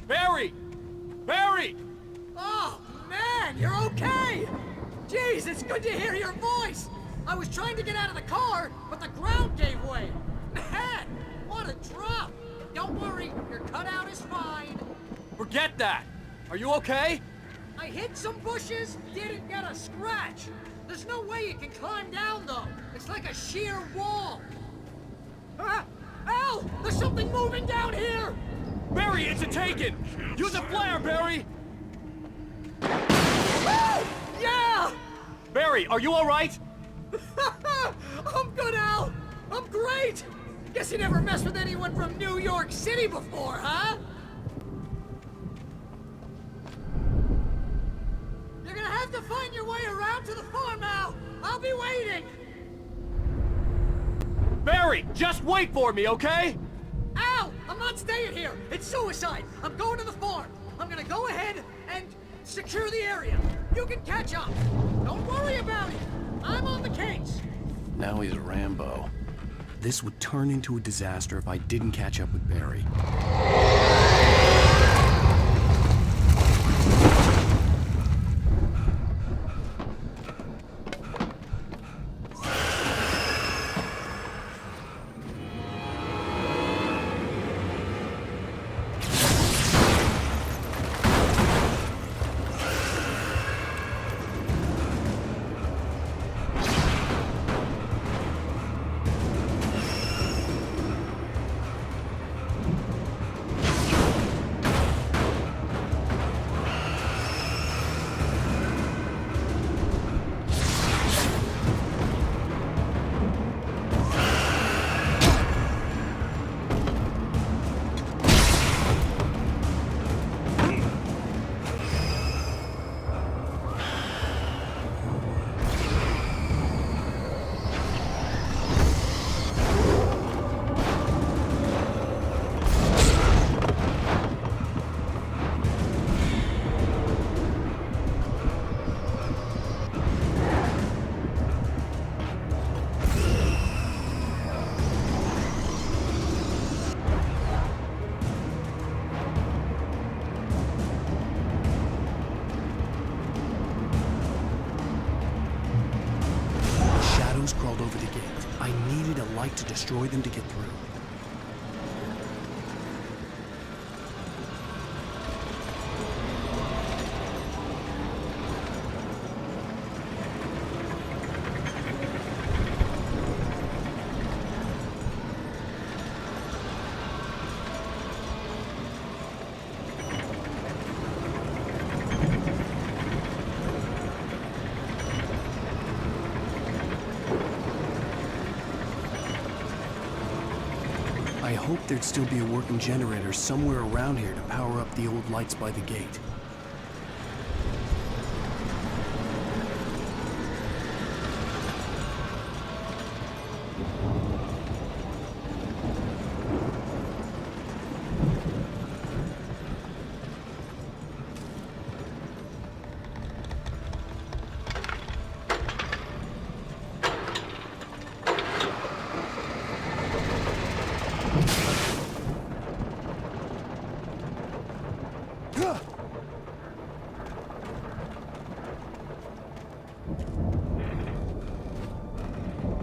Barry! Barry! Oh, man, you're okay! Jeez, it's good to hear your voice! I was trying to get out of the car, but the ground gave way. Man, what a drop! Don't worry, your cutout is fine. Forget that! Are you okay? I hit some bushes, didn't get a scratch. There's no way you can climb down, though. It's like a sheer wall. Ah! Al! There's something moving down here! Barry, it's a taken! Use a flare, Barry! Woo! Yeah! Barry, are you alright? I'm good, Al! I'm great! Guess you never messed with anyone from New York City before, huh? You're gonna have to find your way around to the farm, Al! I'll be waiting! Barry, just wait for me, okay? Al! I'm not staying here! It's suicide! I'm going to the farm! I'm gonna go ahead and secure the area. You can catch up. Don't worry about it. I'm on the case. Now he's a Rambo. This would turn into a disaster if I didn't catch up with Barry. Crawled over the gate. I needed a light to destroy them to get through. I hoped there'd still be a working generator somewhere around here to power up the old lights by the gate.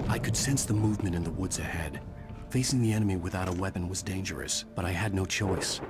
I could sense the movement in the woods ahead. Facing the enemy without a weapon was dangerous, but I had no choice.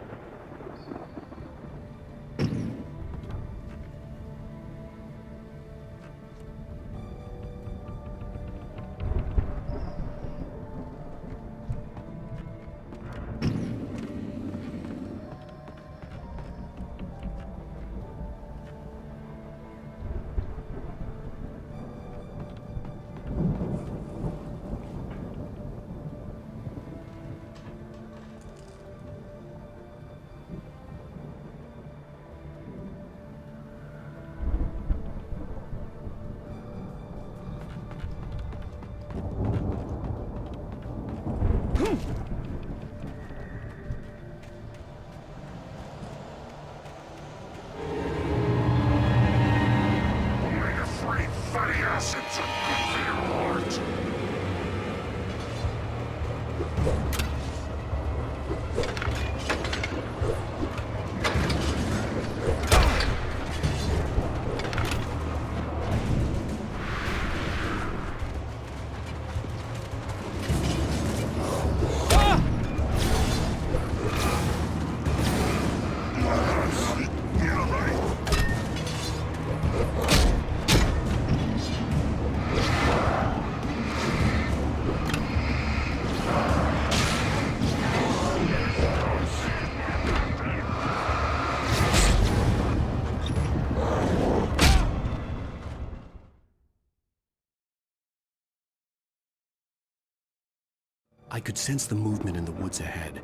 I could sense the movement in the woods ahead.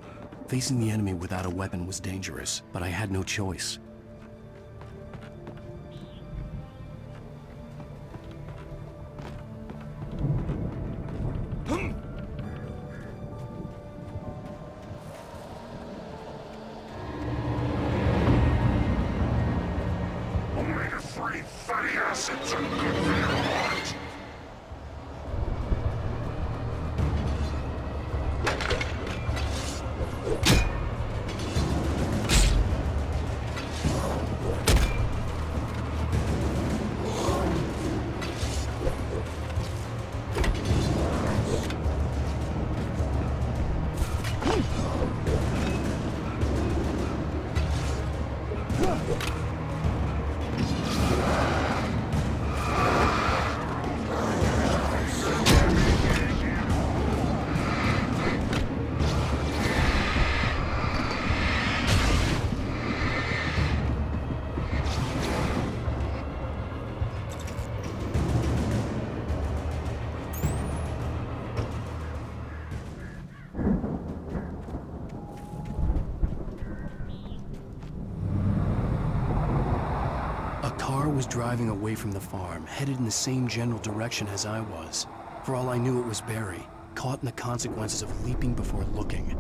Facing the enemy without a weapon was dangerous, but I had no choice. Omega-3 fatty acids are good for your heart. Was driving away from the farm, headed in the same general direction as I was. For all I knew, it was Barry, caught in the consequences of leaping before looking.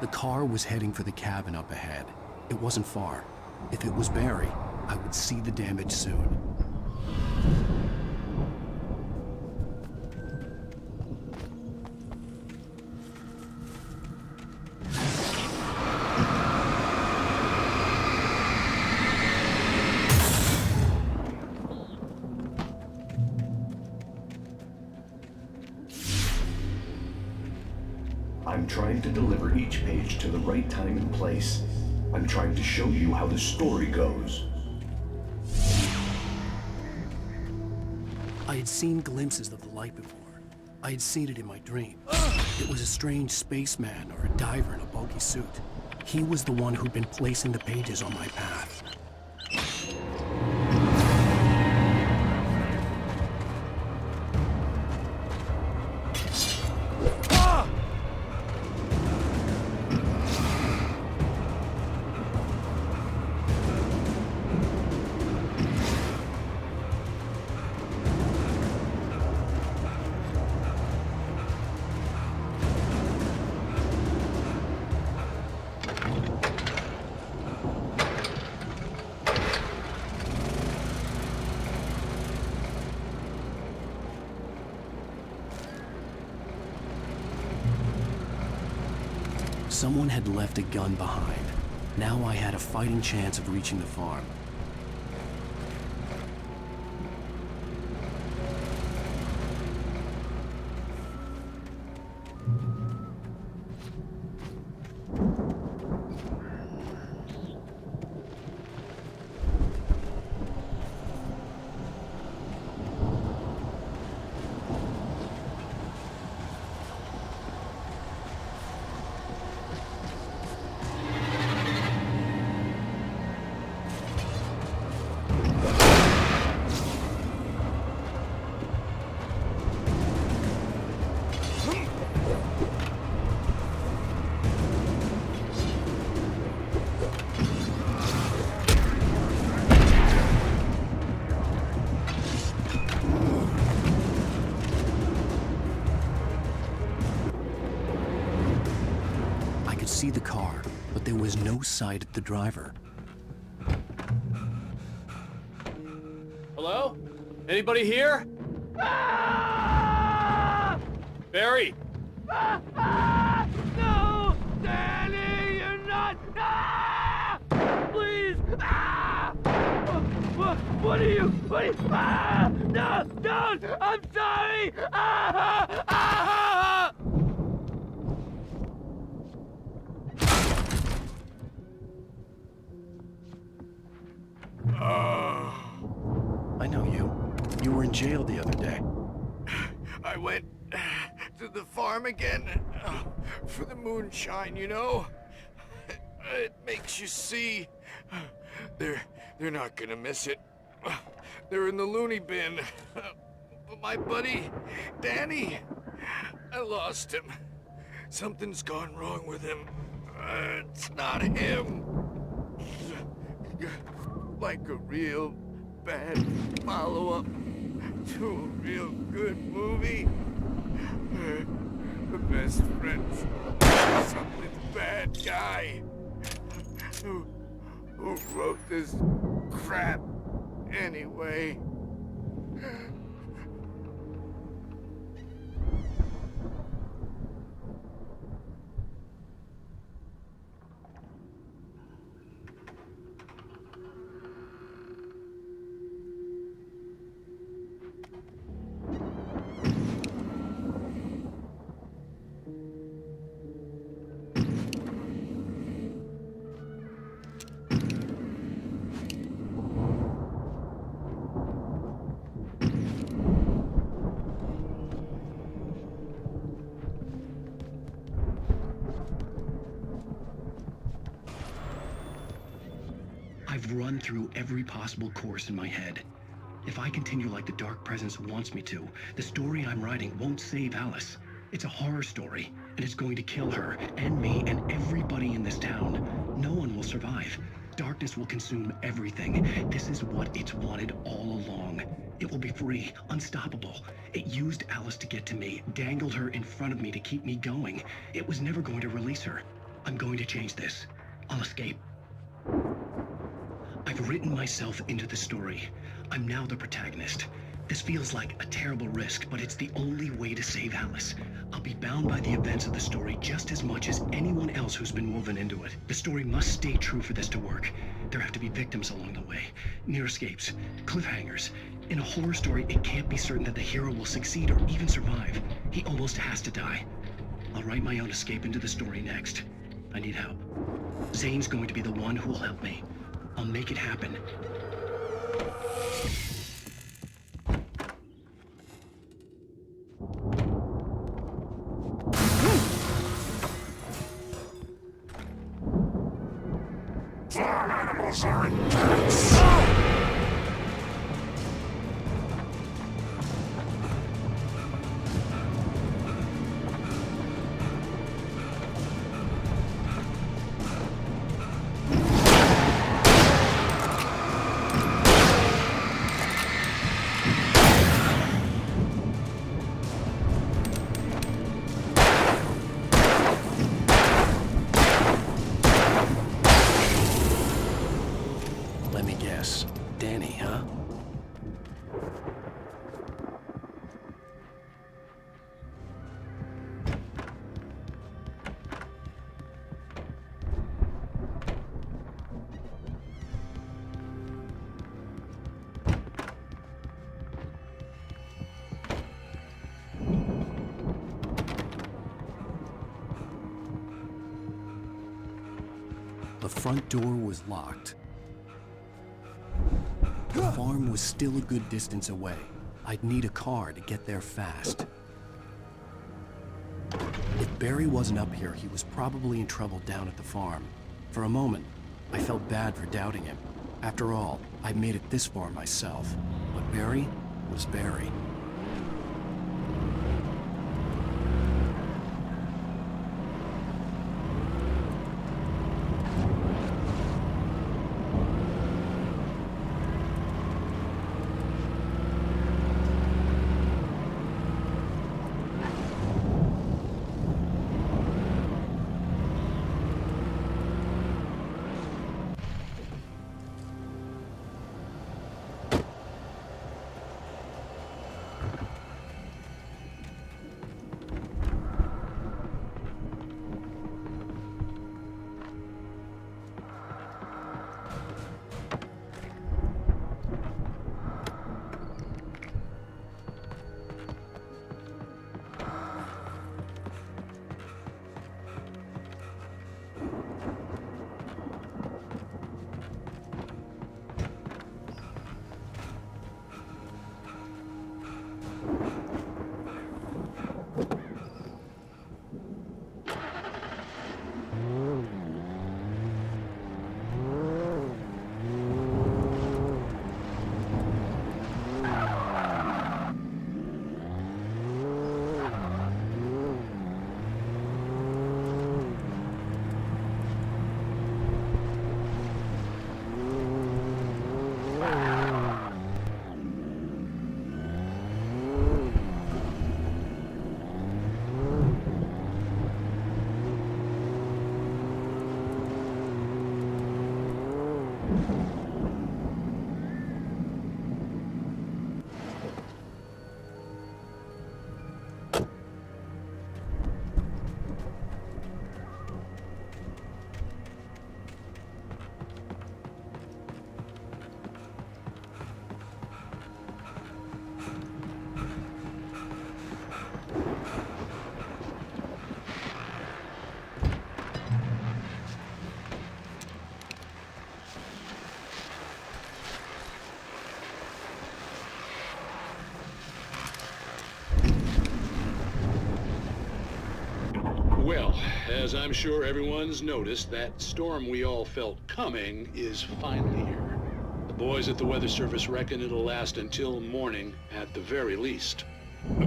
The car was heading for the cabin up ahead. It wasn't far. If it was Barry, I would see the damage soon. I'm trying to deliver each page to the right time and place. I'm trying to show you how the story goes. I had seen glimpses of the light before. I had seen it in my dream. It was a strange spaceman or a diver in a bulky suit. He was the one who'd been placing the pages on my path. Someone had left a gun behind. Now I had a fighting chance of reaching the farm. See the car, but there was no sight of the driver. Hello? Anybody here? Ah! Barry! No! Danny, you're not! Ah! Please! Ah! What are you? Ah! No! Don't! I'm sorry! Ah! Ah! jail the other day. I went to the farm again for the moonshine, you know? It makes you see. They're not gonna miss it. They're in the loony bin. But my buddy, Danny, I lost him. Something's gone wrong with him. It's not him. Like a real bad follow-up to a real good movie. The best friend's something bad guy who wrote this crap anyway. I've run through every possible course in my head. If I continue like the Dark Presence wants me to, the story I'm writing won't save Alice. It's a horror story, and it's going to kill her, and me, and everybody in this town. No one will survive. Darkness will consume everything. This is what it's wanted all along. It will be free, unstoppable. It used Alice to get to me, dangled her in front of me to keep me going. It was never going to release her. I'm going to change this. I'll escape. I've written myself into the story. I'm now the protagonist. This feels like a terrible risk, but it's the only way to save Alice. I'll be bound by the events of the story just as much as anyone else who's been woven into it. The story must stay true for this to work. There have to be victims along the way, near escapes, cliffhangers. In a horror story, it can't be certain that the hero will succeed or even survive. He almost has to die. I'll write my own escape into the story next. I need help. Zane's going to be the one who will help me. I'll make it happen. Farm animals are intense! Let me guess. Danny, huh? The front door was locked. The farm was still a good distance away. I'd need a car to get there fast. If Barry wasn't up here, he was probably in trouble down at the farm. For a moment, I felt bad for doubting him. After all, I made it this far myself. But Barry was Barry. Well, as I'm sure everyone's noticed, that storm we all felt coming is finally here. The boys at the Weather Service reckon it'll last until morning at the very least.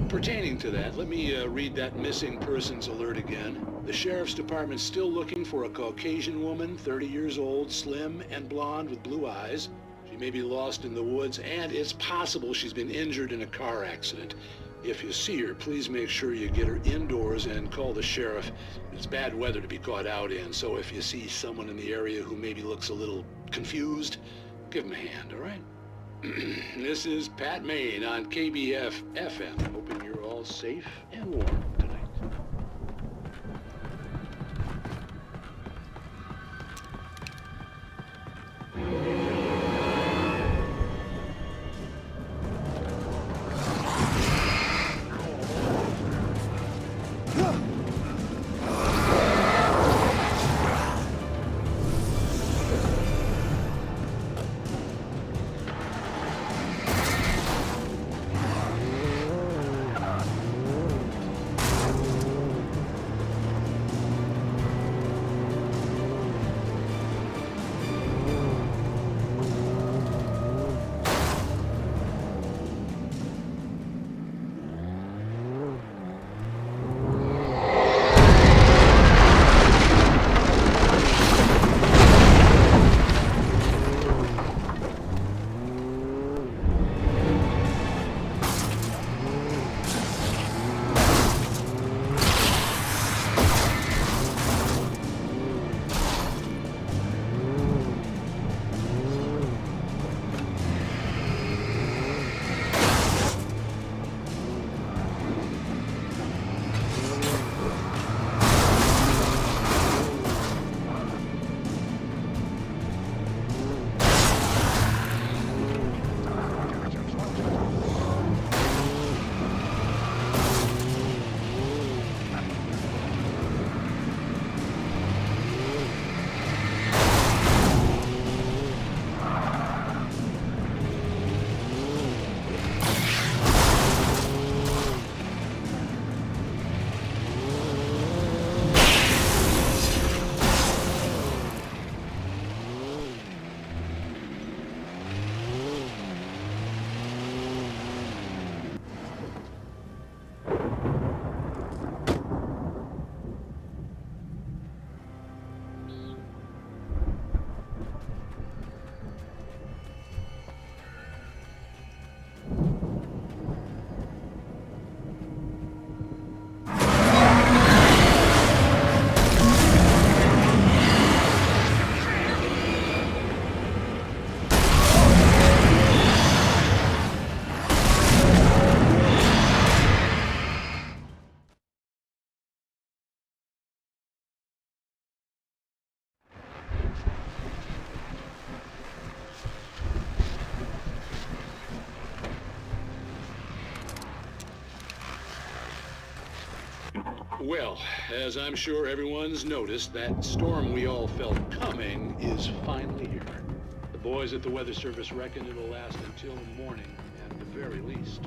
Pertaining to that, let me read that missing persons alert again. The Sheriff's Department's still looking for a Caucasian woman, 30 years old, slim and blonde with blue eyes. She may be lost in the woods, and it's possible she's been injured in a car accident. If you see her, please make sure you get her indoors and call the sheriff. It's bad weather to be caught out in, so if you see someone in the area who maybe looks a little confused, give him a hand, all right? This is Pat Maine on KBF FM, hoping you're all safe and warm tonight. Well, as I'm sure everyone's noticed, that storm we all felt coming is finally here. The boys at the Weather Service reckon it'll last until morning at the very least.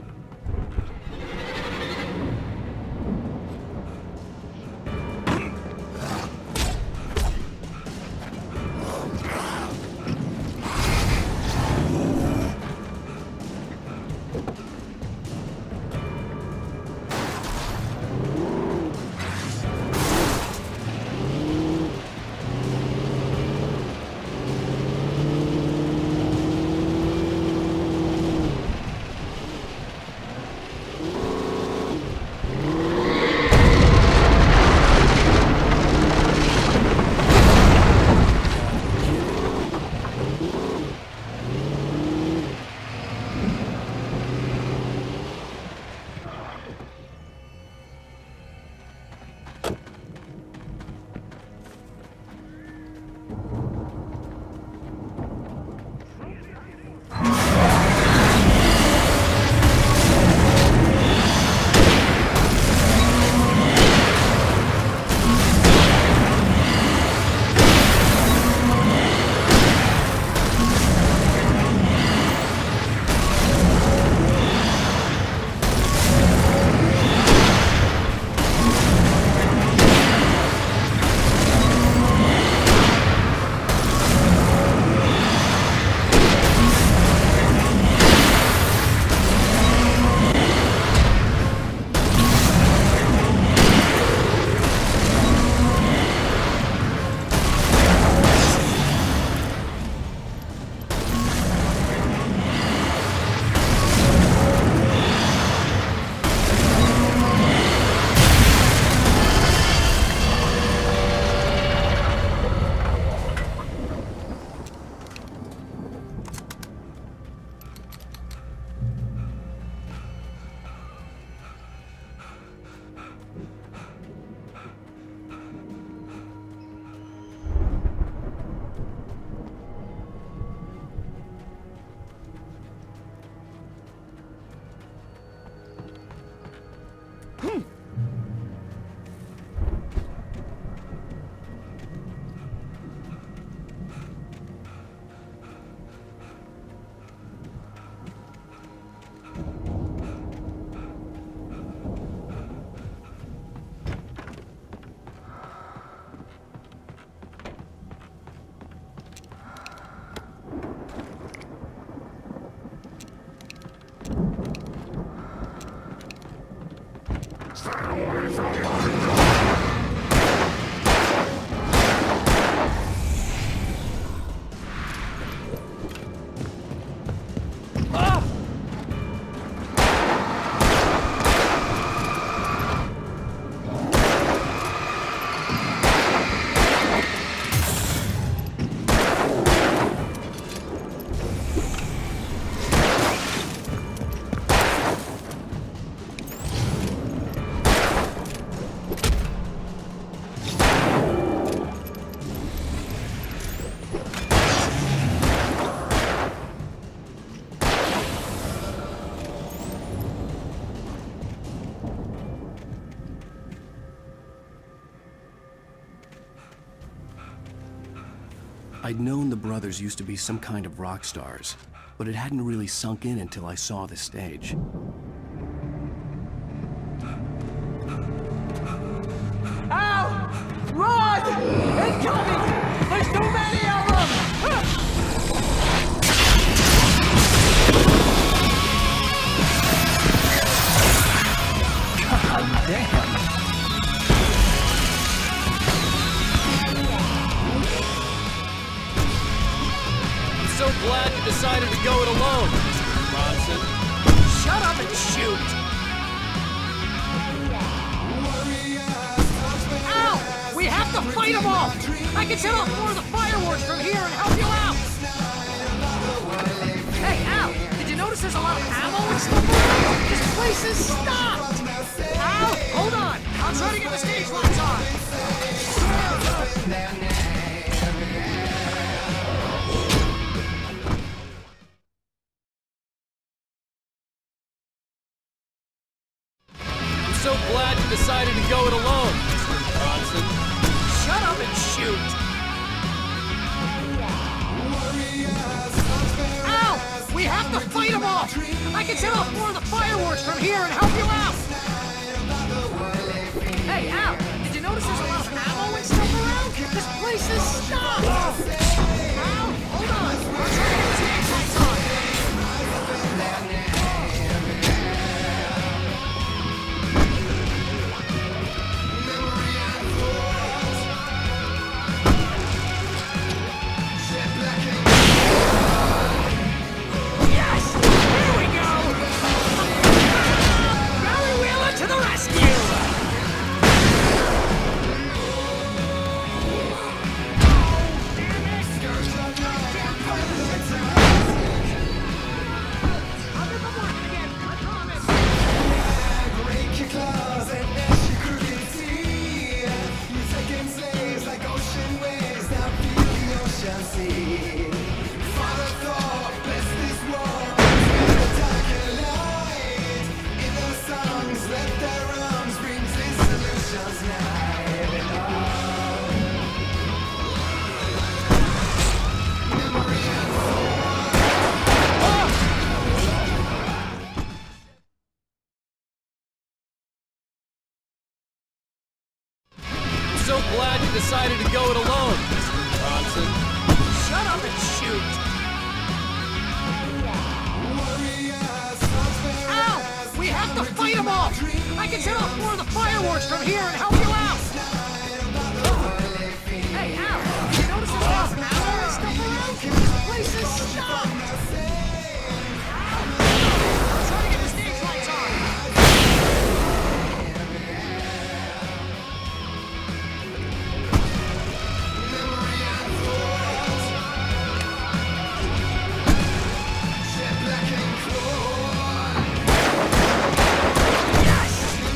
I'd known the brothers used to be some kind of rock stars, but it hadn't really sunk in until I saw the stage. Ow! Run! Incoming! There's too many of them! God damn! I'm so glad you decided to go it alone, Mr. Bronson. Shut up and shoot! Ow! We have to fight them all! I can set off more of the fireworks from here and help you out! Hey, Al! Did you notice there's a lot of ammo and stuff around? This place is stopped! Al! Hold on! I'll try to get the stage lights on! I'm so glad you decided to go it alone, Mr. Bronson. Shut up and shoot! Ow! We have to fight them all! I can set off more of the fireworks from here and help you out! Hey, Al! Did you notice there's a lot of ammo and stuff around? This place is stopped! Al! Hold on! I'll try to get the stage lights on! To the rescue! So glad you decided to go it alone, Mr. Bronson. Shut up and shoot! Ow! We have to fight them all! I can set off more of the fireworks from here and help you out! Hey, Al! Did you notice there's a lot of ammo and stuff around? This place is stopped! Ow! I'm trying to get the stage lights on!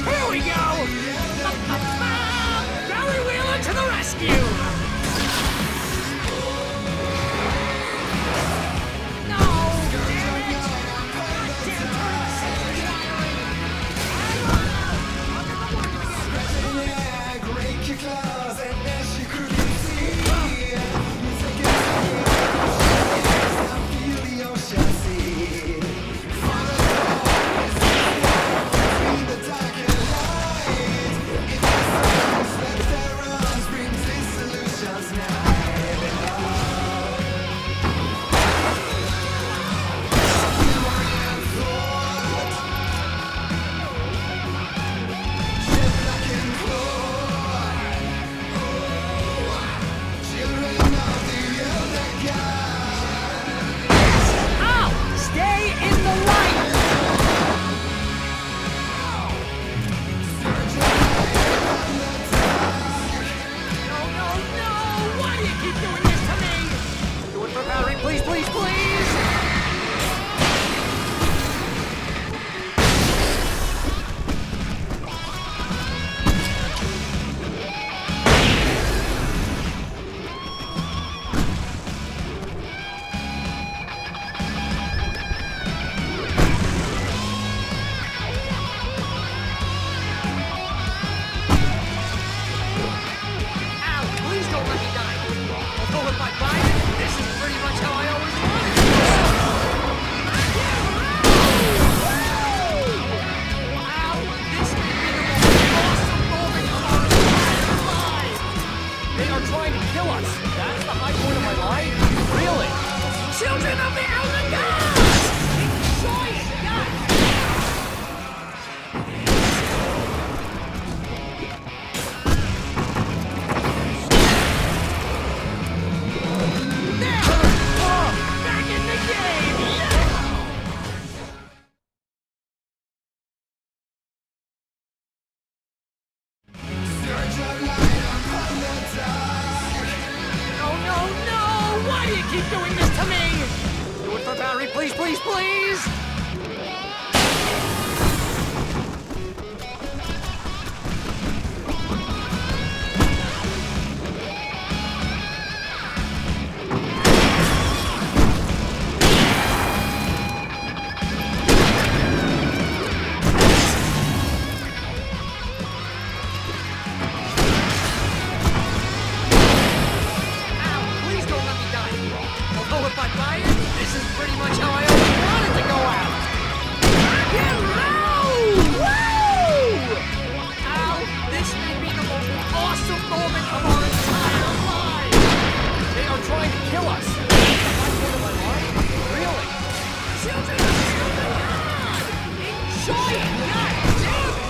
Here we go! trying to kill us. That's the high point of my life? Really? Children of the Elder Gods! Enjoy it, guys! Back in the game! No, no, no! Why do you keep doing this to me? Do it for Barry, please, please, please! Please don't let me die. Although if I buy it, this is pretty much how I always wanted to go out. Get low! Woo! Ow, this may be the most awesome moment of our entire lives. They are trying to kill us. That's the high point of my life? Really? Children of the Elder God! Enjoy it, God damn it!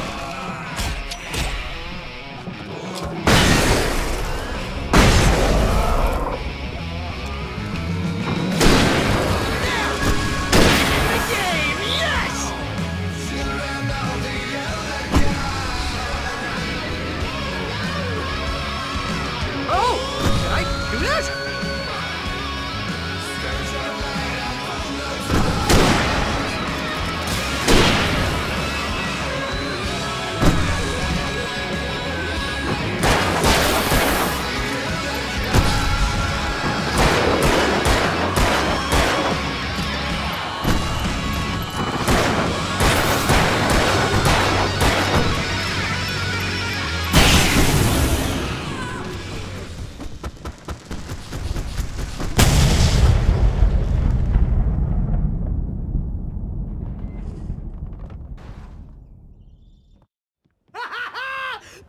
The game, yes! Oh, can I do this?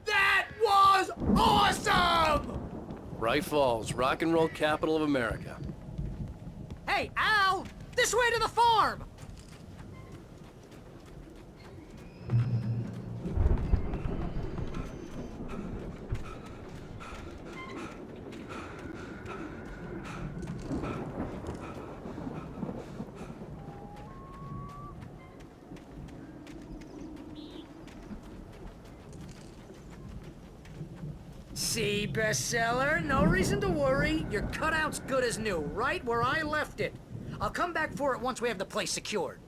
That was awesome! Bright Falls, rock and roll capital of America. Hey, Al! This way to the farm! See, bestseller? No reason to worry. Your cutout's good as new, right where I left it. I'll come back for it once we have the place secured.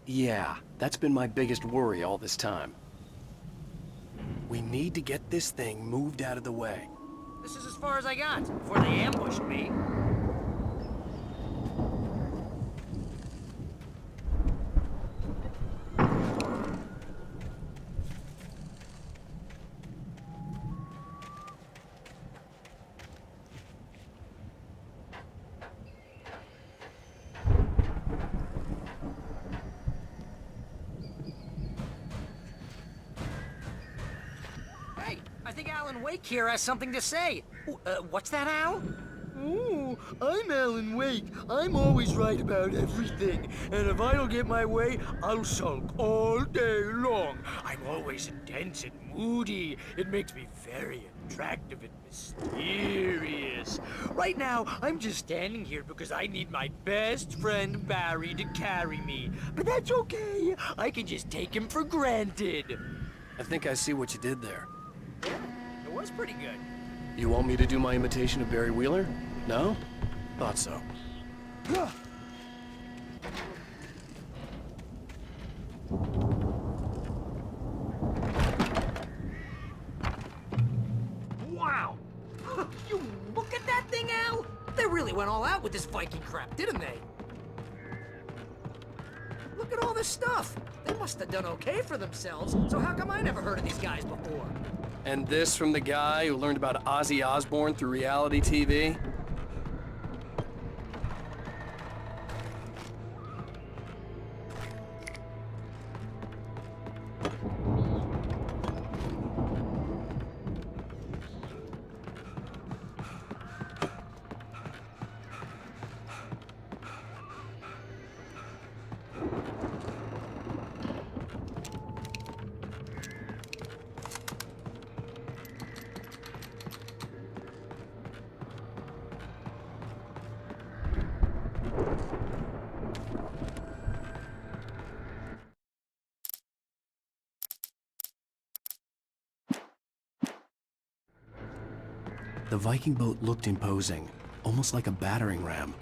Yeah, that's been my biggest worry all this time. We need to get this thing moved out of the way. This is as far as I got before they ambushed me. Hey, I think Alan Wake here has something to say. What's that, Al? Ooh, I'm Alan Wake. I'm always right about everything. And if I don't get my way, I'll sulk all day long. I'm always intense and moody. It makes me very attractive and mysterious. Right now, I'm just standing here because I need my best friend Barry to carry me. But that's okay. I can just take him for granted. I think I see what you did there. It was pretty good. You want me to do my imitation of Barry Wheeler? No? Thought so. Wow! You look at that thing, Al! They really went all out with this Viking crap, didn't they? Look at all this stuff. They must have done okay for themselves, so how come I never heard of these guys before? And this from the guy who learned about Ozzy Osbourne through reality TV? The Viking boat looked imposing, almost like a battering ram.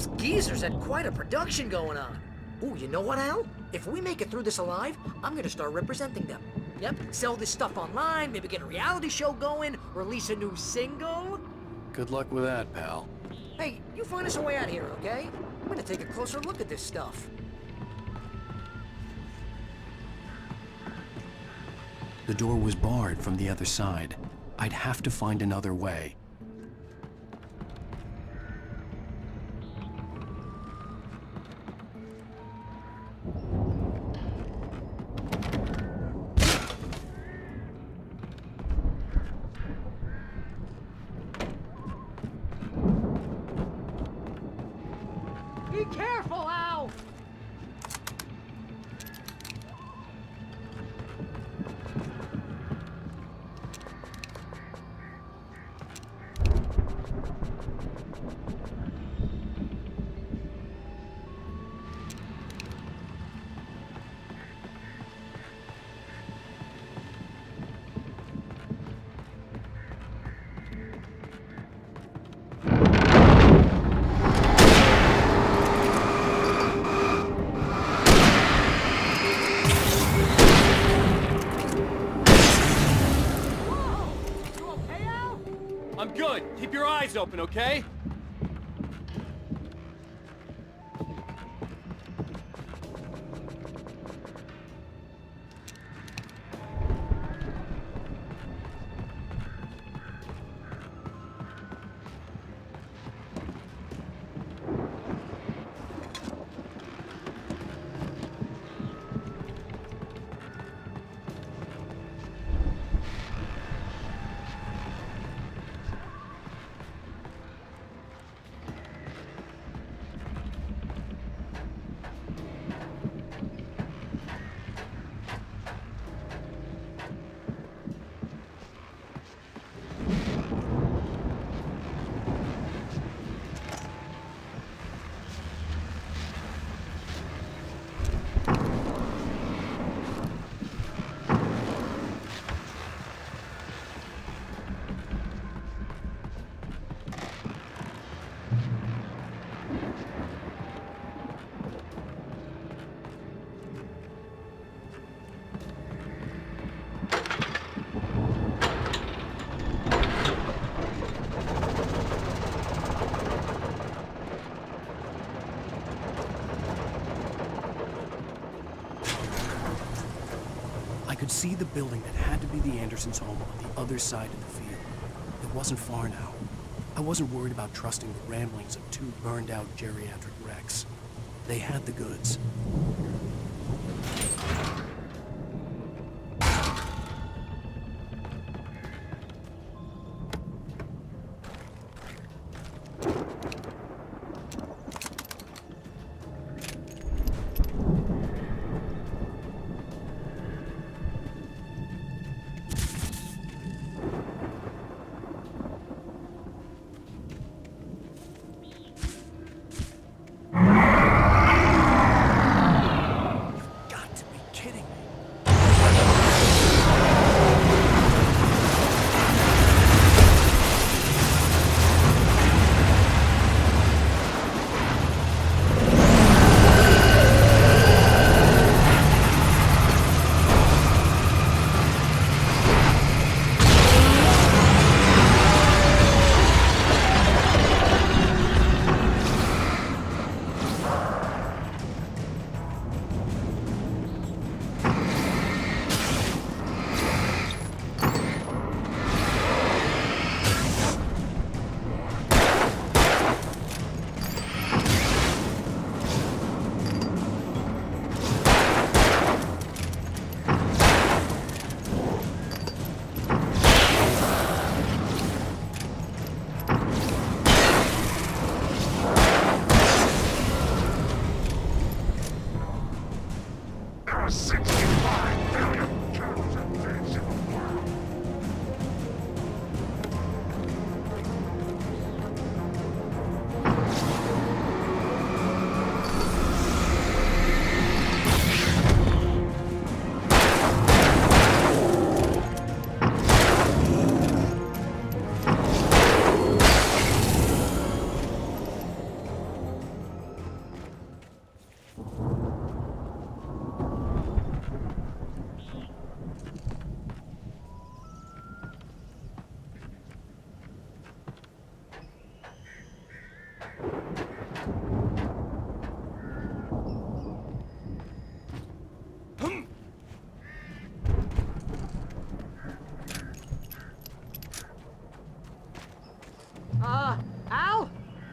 Those geezers had quite a production going on. Ooh, you know what, Al? If we make it through this alive, I'm gonna start representing them. Yep, sell this stuff online, maybe get a reality show going, release a new single. Good luck with that, pal. Hey, you find us a way out here, okay? I'm gonna take a closer look at this stuff. The door was barred from the other side. I'd have to find another way. Be careful, Al! I'm good. Keep your eyes open, okay? I could see the building that had to be the Andersons' home on the other side of the field. It wasn't far now. I wasn't worried about trusting the ramblings of two burned-out geriatric wrecks. They had the goods.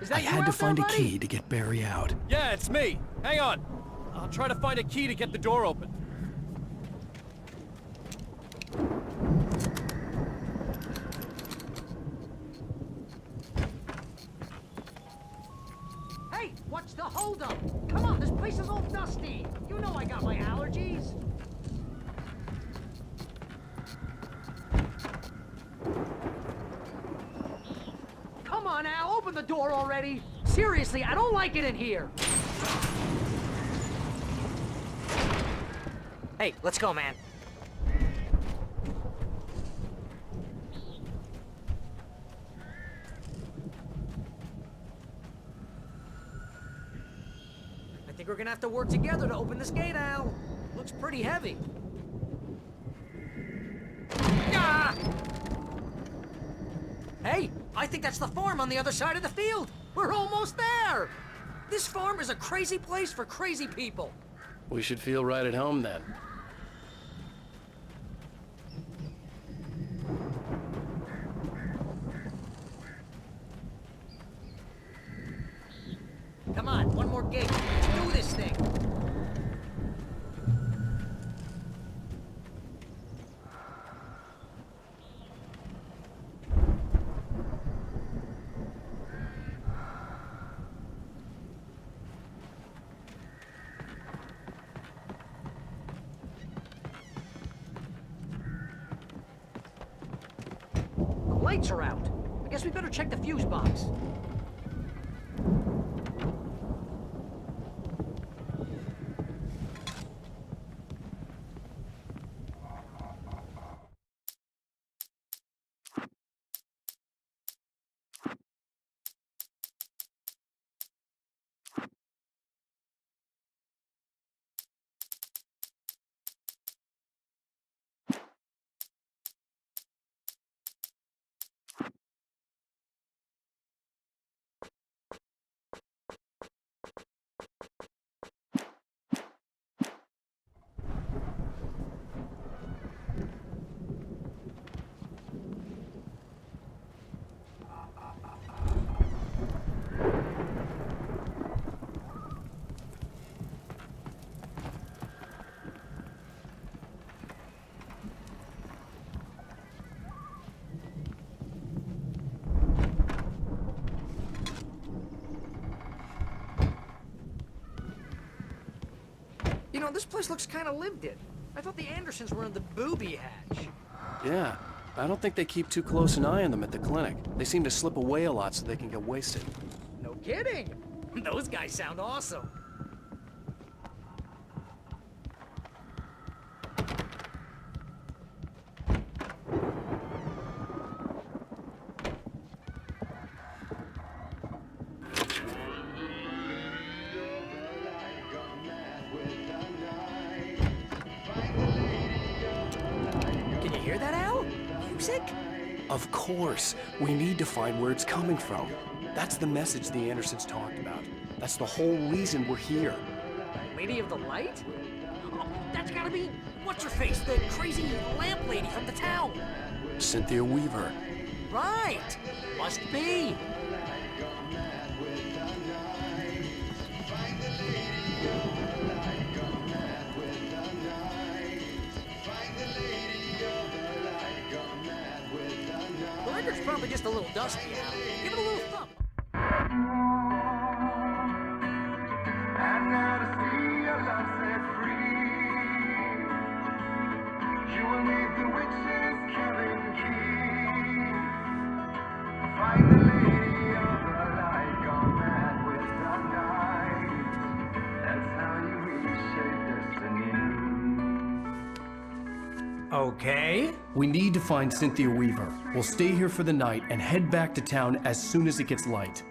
Is that I you had to out there, find a buddy? key to get Barry out. Yeah, it's me. Hang on. I'll try to find a key to get the door open. Hey, what's the holdup? Come on, this place is all dusty. You know I got my allergies. Come on, Al, open the door already. Seriously, I don't like it in here. Hey, let's go, man. I think we're gonna have to work together to open this gate, Al. Looks pretty heavy. Ah! Hey, I think that's the farm on the other side of the field. We're almost there. This farm is a crazy place for crazy people. We should feel right at home then. Come on, one more gate. Let's do this thing. The lights are out. I guess we better check the fuse box. You know, this place looks kind of lived in. I thought the Andersons were in the booby hatch. Yeah, I don't think they keep too close an eye on them at the clinic. They seem to slip away a lot so they can get wasted. No kidding. Those guys sound awesome. Can you hear that, Al? Music? Of course. We need to find where it's coming from. That's the message the Andersons talked about. That's the whole reason we're here. Lady of the Light? Oh, that's gotta be what's-her-face, the crazy lamp lady from the town. Cynthia Weaver. Right. Must be. The record's probably just a little dusty, Al. Give it a little thump. Okay. We need to find Cynthia Weaver. We'll stay here for the night and head back to town as soon as it gets light.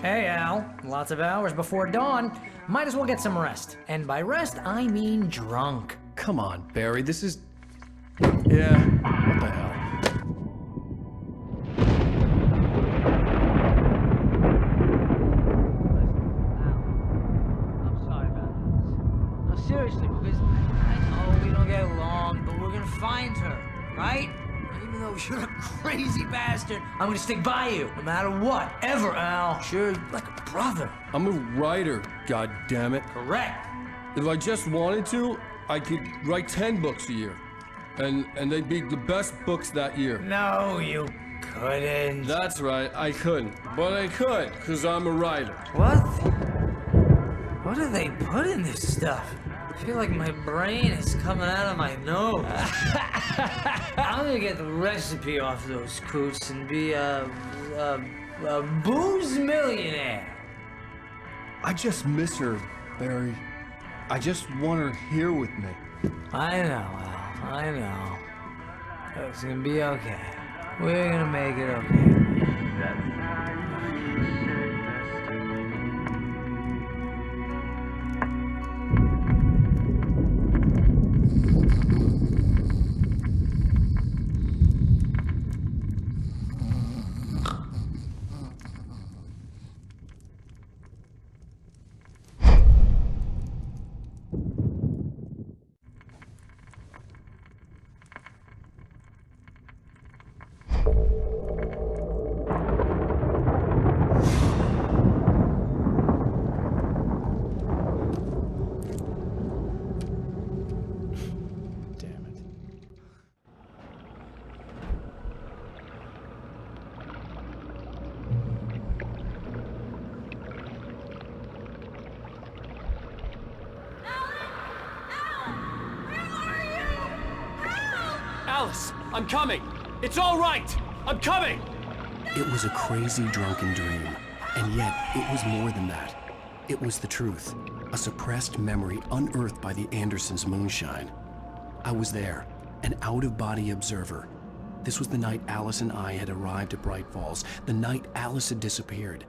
Hey, Al. Lots of hours before dawn. Might as well get some rest. And by rest, I mean drunk. Come on, Barry, this is... Yeah, what the hell? I'm sorry about this. No, seriously, because I know we don't get along, but we're gonna find her, right? Even though you're a crazy bastard, I'm gonna stick by you, no matter what, ever, Al. Sure, like a brother. I'm a writer, goddammit. Correct. If I just wanted to, I could write 10 books a year. And they'd be the best books that year. No, you couldn't. That's right, I couldn't. But I could, because I'm a writer. What? What do they put in this stuff? I feel like my brain is coming out of my nose. I'm gonna get the recipe off those coots and be a booze millionaire. I just miss her, Barry. I just want her here with me. I know, Al. I know. It's gonna be okay. We're gonna make it okay. Alice, I'm coming! It's all right! I'm coming! It was a crazy, drunken dream, and yet it was more than that. It was the truth, a suppressed memory unearthed by the Andersons' moonshine. I was there, an out-of-body observer. This was the night Alice and I had arrived at Bright Falls, the night Alice had disappeared.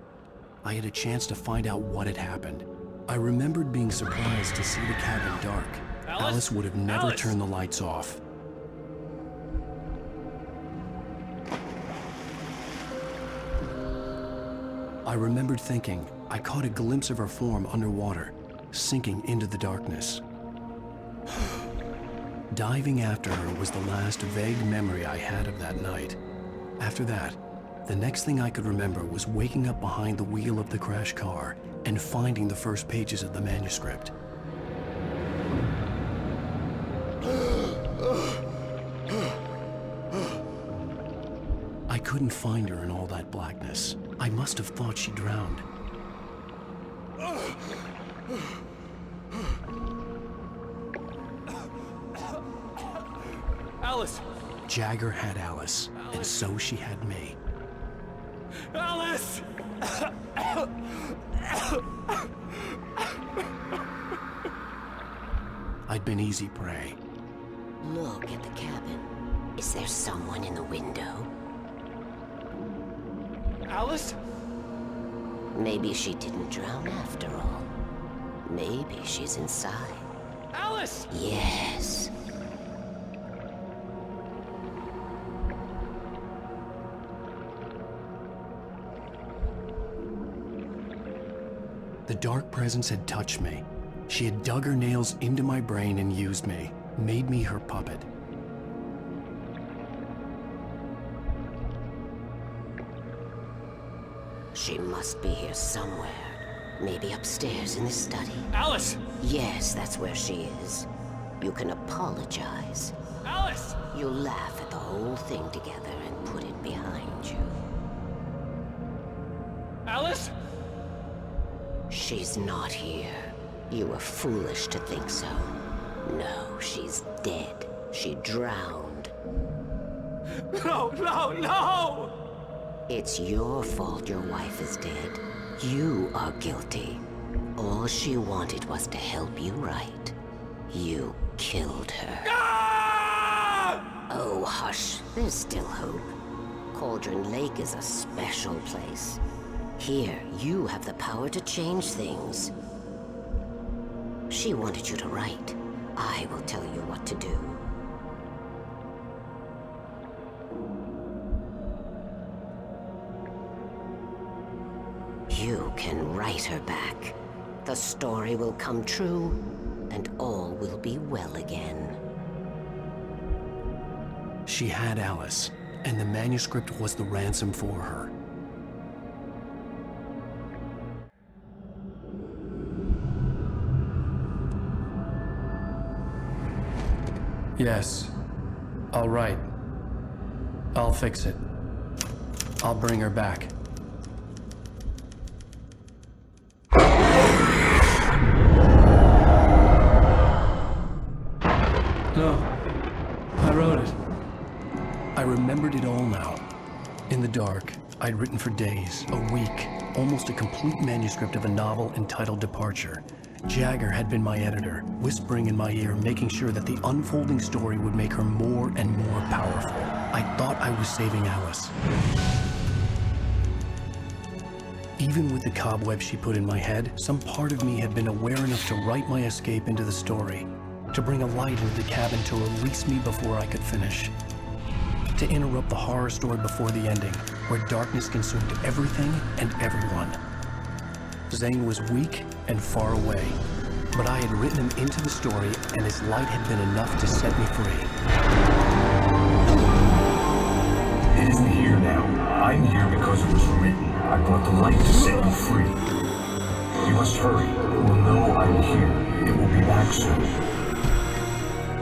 I had a chance to find out what had happened. I remembered being surprised to see the cabin dark. Alice would have never turned the lights off. I remembered thinking I caught a glimpse of her form underwater, sinking into the darkness. Diving after her was the last vague memory I had of that night. After that, the next thing I could remember was waking up behind the wheel of the crashed car and finding the first pages of the manuscript. I couldn't find her in all that blackness. I must have thought she drowned. Alice! Jagger had Alice, and so she had me. Alice! I'd been easy prey. Look at the cabin. Is there someone in the window? Alice? Maybe she didn't drown after all. Maybe she's inside. Alice! Yes. The dark presence had touched me. She had dug her nails into my brain and used me, made me her puppet. She must be here somewhere. Maybe upstairs in the study. Alice! Yes, that's where she is. You can apologize. Alice! You'll laugh at the whole thing together and put it behind you. Alice? She's not here. You were foolish to think so. No, she's dead. She drowned. No, no, no! It's your fault your wife is dead. You are guilty. All she wanted was to help you right. You killed her. Ah! Oh, hush. There's still hope. Cauldron Lake is a special place. Here, you have the power to change things. She wanted you to write. I will tell you what to do. You can write her back. The story will come true, and all will be well again. She had Alice, and the manuscript was the ransom for her. Yes. All right. I'll fix it. I'll bring her back. No. I wrote it. I remembered it all now. In the dark, I'd written for days, a week, almost a complete manuscript of a novel entitled Departure. Jagger had been my editor, whispering in my ear, making sure that the unfolding story would make her more and more powerful. I thought I was saving Alice. Even with the cobweb she put in my head, some part of me had been aware enough to write my escape into the story, to bring a light into the cabin to release me before I could finish, to interrupt the horror story before the ending, where darkness consumed everything and everyone. Zane was weak and far away, but I had written him into the story, and his light had been enough to set me free. It isn't here now. I'm here because it was written. I brought the light to set you free. You must hurry. You will know I'm here. It will be back soon.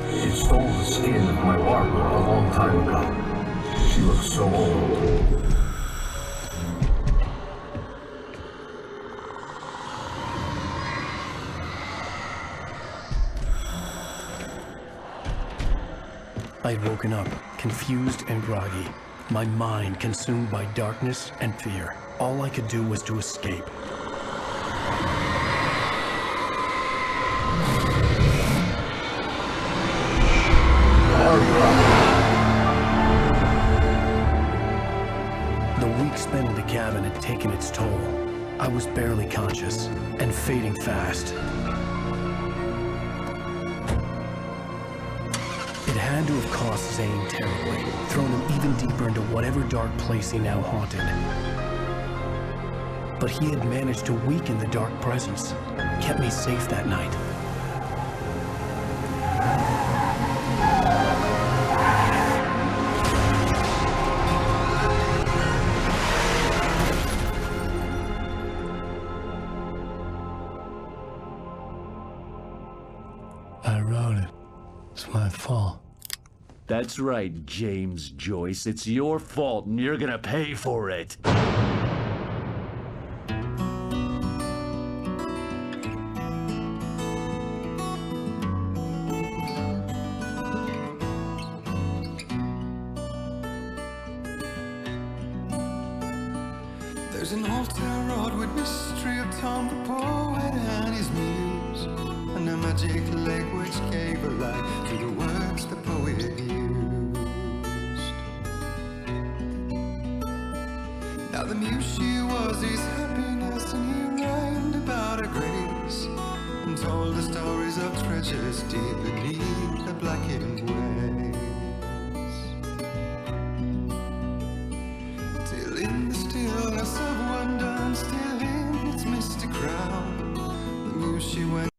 It stole the skin of my Barbara a long time ago. She looks so old. I'd woken up, confused and groggy, my mind consumed by darkness and fear. All I could do was to escape. The week spent in the cabin had taken its toll. I was barely conscious and fading fast. It had to have cost Zane terribly, thrown him even deeper into whatever dark place he now haunted. But he had managed to weaken the dark presence, kept me safe that night. I wrote it. It's my fault. That's right, James Joyce. It's your fault, and you're gonna pay for it. There's an old town road with mystery of Tom the poet and his muse, and a magic lake which gave a life to the words the poet used. Now the muse she was his happiness, and he rhymed about her grace, and told the stories of treasures deep beneath the blackened waves.